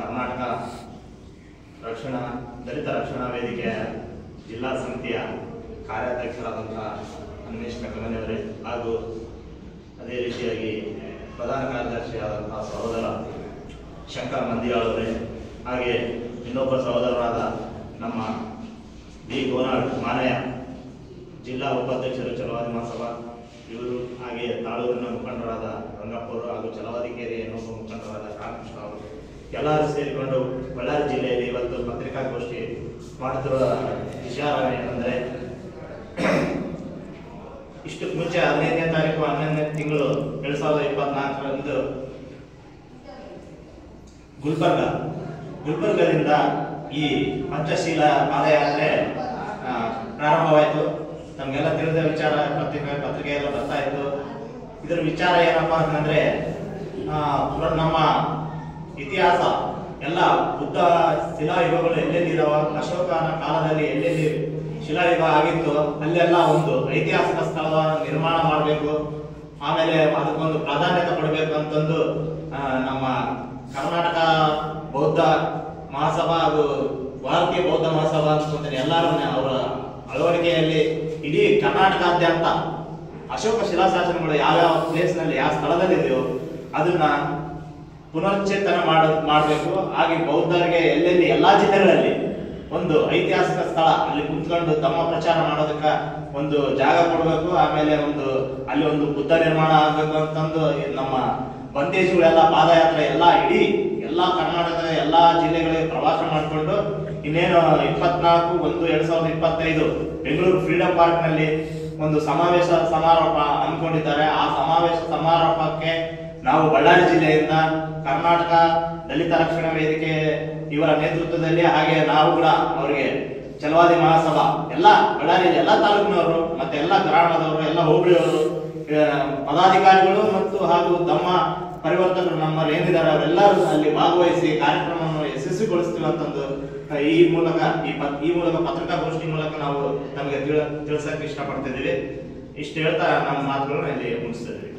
ಕರ್ನಾಟಕ ದಲಿತ ರಕ್ಷಣಾ ವೇದಿಕೆಯ ಜಿಲ್ಲಾ ಸಮಿತಿಯ ಕಾರ್ಯಾಧ್ಯಕ್ಷರಾದಂಥ ಅನ್ವೇಷ್ ಕಗಮನೆಯವರೇ ಹಾಗೂ ಅದೇ ರೀತಿಯಾಗಿ ಪ್ರಧಾನ ಕಾರ್ಯದರ್ಶಿಯಾದಂಥ ಸಹೋದರ ಶಂಕರ್ ಮಂದಿಯಾಳವರೇ, ಹಾಗೆ ಇನ್ನೊಬ್ಬ ಸಹೋದರರಾದ ನಮ್ಮ ಡಿ ಗೋನಾಳ್ ಮಾನಯ ಜಿಲ್ಲಾ ಉಪಾಧ್ಯಕ್ಷರು ಛಲವಾದಿ ಮಹಾಸಭಾ ಇವರು, ಹಾಗೆ ತಾಳೂರಿನ ಮುಖಂಡರಾದ ರಂಗಪ್ಪವರು ಹಾಗೂ ಛಲವಾದಿ ಕೇರಿಯ ಇನ್ನೊಬ್ಬ ಮುಖಂಡರಾದ ರಾಮಕೃಷ್ಣ ಅವರು ಎಲ್ಲರೂ ಸೇರಿಕೊಂಡು ಬಳ್ಳಾರಿ ಜಿಲ್ಲೆಯಲ್ಲಿ ಇವತ್ತು ಪತ್ರಿಕಾಗೋಷ್ಠಿ ಮಾಡುತ್ತಿರುವ ವಿಚಾರ ಏನಂದರೆ, ಇಷ್ಟಕ್ಕೆ ಮುಂಚೆ 15ನೇ ತಾರೀಕು 11ನೇ ತಿಂಗಳು 2024ರಂದು ಗುಲ್ಬರ್ಗದಿಂದ ಈ ಪಂಚಶೀಲ ಪಾದಯಾತ್ರೆ ಪ್ರಾರಂಭವಾಯಿತು. ನಮಗೆಲ್ಲ ತಿಳಿದ ವಿಚಾರ, ಪತ್ರಿಕೆ ಎಲ್ಲ ಬರ್ತಾ ಇತ್ತು. ಇದರ ವಿಚಾರ ಏನಪ್ಪಾ ಅಂತಂದ್ರೆ, ನಮ್ಮ ಇತಿಹಾಸ ಎಲ್ಲ ಬುದ್ಧ ಶಿಲಾಯುಗಗಳು ಎಲ್ಲೆಲ್ಲಿ ಇದಾವ, ಅಶೋಕನ ಕಾಲದಲ್ಲಿ ಎಲ್ಲೆಲ್ಲಿ ಶಿಲಾಯುಗ ಆಗಿತ್ತು ಅಲ್ಲೆಲ್ಲ ಒಂದು ಐತಿಹಾಸಿಕ ಸ್ಥಳದ ನಿರ್ಮಾಣ ಮಾಡಬೇಕು, ಆಮೇಲೆ ಅದಕ್ಕೊಂದು ಪ್ರಾಧಾನ್ಯತೆ ಕೊಡಬೇಕು ಅಂತಂದು ನಮ್ಮ ಕರ್ನಾಟಕ ಬೌದ್ಧ ಮಹಾಸಭಾ ಹಾಗೂ ಭಾರತೀಯ ಬೌದ್ಧ ಮಹಾಸಭಾ ಅಂತ ಎಲ್ಲರೂ ಅವರ ಅಳವಡಿಕೆಯಲ್ಲಿ ಇಡೀ ಕರ್ನಾಟಕಾದ್ಯಂತ ಅಶೋಕ ಶಿಲಾಶಾಸನಗಳು ಯಾವ್ಯಾವ ಪ್ಲೇಸ್ನಲ್ಲಿ ಯಾವ ಸ್ಥಳದಲ್ಲಿ ಇದೆಯೋ ಅದನ್ನ ಪುನಶ್ಚೇತನ ಮಾಡಬೇಕು. ಹಾಗೆ ಬೌದ್ಧರಿಗೆ ಎಲ್ಲೆಲ್ಲಿ ಎಲ್ಲಾ ಜಿಲ್ಲೆಗಳಲ್ಲಿ ಒಂದು ಐತಿಹಾಸಿಕ ಸ್ಥಳ ಅಲ್ಲಿ ಕುಂತ್ಕೊಂಡು ತಮ್ಮ ಪ್ರಚಾರ ಮಾಡೋದಕ್ಕೆ ಒಂದು ಜಾಗ ಕೊಡಬೇಕು. ಆಮೇಲೆ ಅಲ್ಲಿ ಒಂದು ಬುದ್ಧ ನಿರ್ಮಾಣ ಆಗ್ಬೇಕು ಅಂತಂದು ನಮ್ಮ ಬಂದೇಜಿಗಳೆಲ್ಲ ಪಾದಯಾತ್ರೆ ಇಡೀ ಎಲ್ಲಾ ಕರ್ನಾಟಕದ ಎಲ್ಲಾ ಜಿಲ್ಲೆಗಳಿಗೆ ಪ್ರವಾಸ ಮಾಡಿಕೊಂಡು ಇನ್ನೇನು 24/1/2025 ಬೆಂಗಳೂರು ಫ್ರೀಡಂ ಪಾರ್ಕ್ ನಲ್ಲಿ ಒಂದು ಸಮಾವೇಶ ಸಮಾರೋಪ ಅಂದ್ಕೊಂಡಿದ್ದಾರೆ. ಆ ಸಮಾವೇಶ ಸಮಾರೋಪಕ್ಕೆ ನಾವು ಬಳ್ಳಾರಿ ಜಿಲ್ಲೆಯಿಂದ ಕರ್ನಾಟಕ ದಲಿತ ರಕ್ಷಣಾ ವೇದಿಕೆ ಇವರ ನೇತೃತ್ವದಲ್ಲಿ, ಹಾಗೆ ನಾವು ಕೂಡ ಅವರಿಗೆ ಛಲವಾದಿ ಮಹಾಸಭಾ ಎಲ್ಲ ಬಳ್ಳಾರಿ ಎಲ್ಲ ತಾಲೂಕಿನವರು ಮತ್ತೆ ಎಲ್ಲ ಗ್ರಾಮದವರು ಎಲ್ಲ ಹೋಬಳಿಯವರು ಪದಾಧಿಕಾರಿಗಳು ಮತ್ತು ಹಾಗೂ ತಮ್ಮ ಪರಿವರ್ತಕರು ನಮ್ಮಲ್ಲಿ ಏನಿದ್ದಾರೆ ಅವರೆಲ್ಲರೂ ಅಲ್ಲಿ ಭಾಗವಹಿಸಿ ಕಾರ್ಯಕ್ರಮವನ್ನು ಯಶಸ್ವಿಗೊಳಿಸ್ತೀವಿ ಅಂತಂದು ಈ ಮೂಲಕ ಪತ್ರಿಕಾಗೋಷ್ಠಿ ಮೂಲಕ ನಾವು ನಮಗೆ ತಿಳಿಸಕ್ಕೆ ಇಷ್ಟಪಡ್ತಿದ್ದೀವಿ. ಇಷ್ಟು ಹೇಳ್ತಾ ನಮ್ಮ ಮಾತುಗಳನ್ನು ಇಲ್ಲಿ ಮುಗಿಸ್ತಿದ್ದೀವಿ.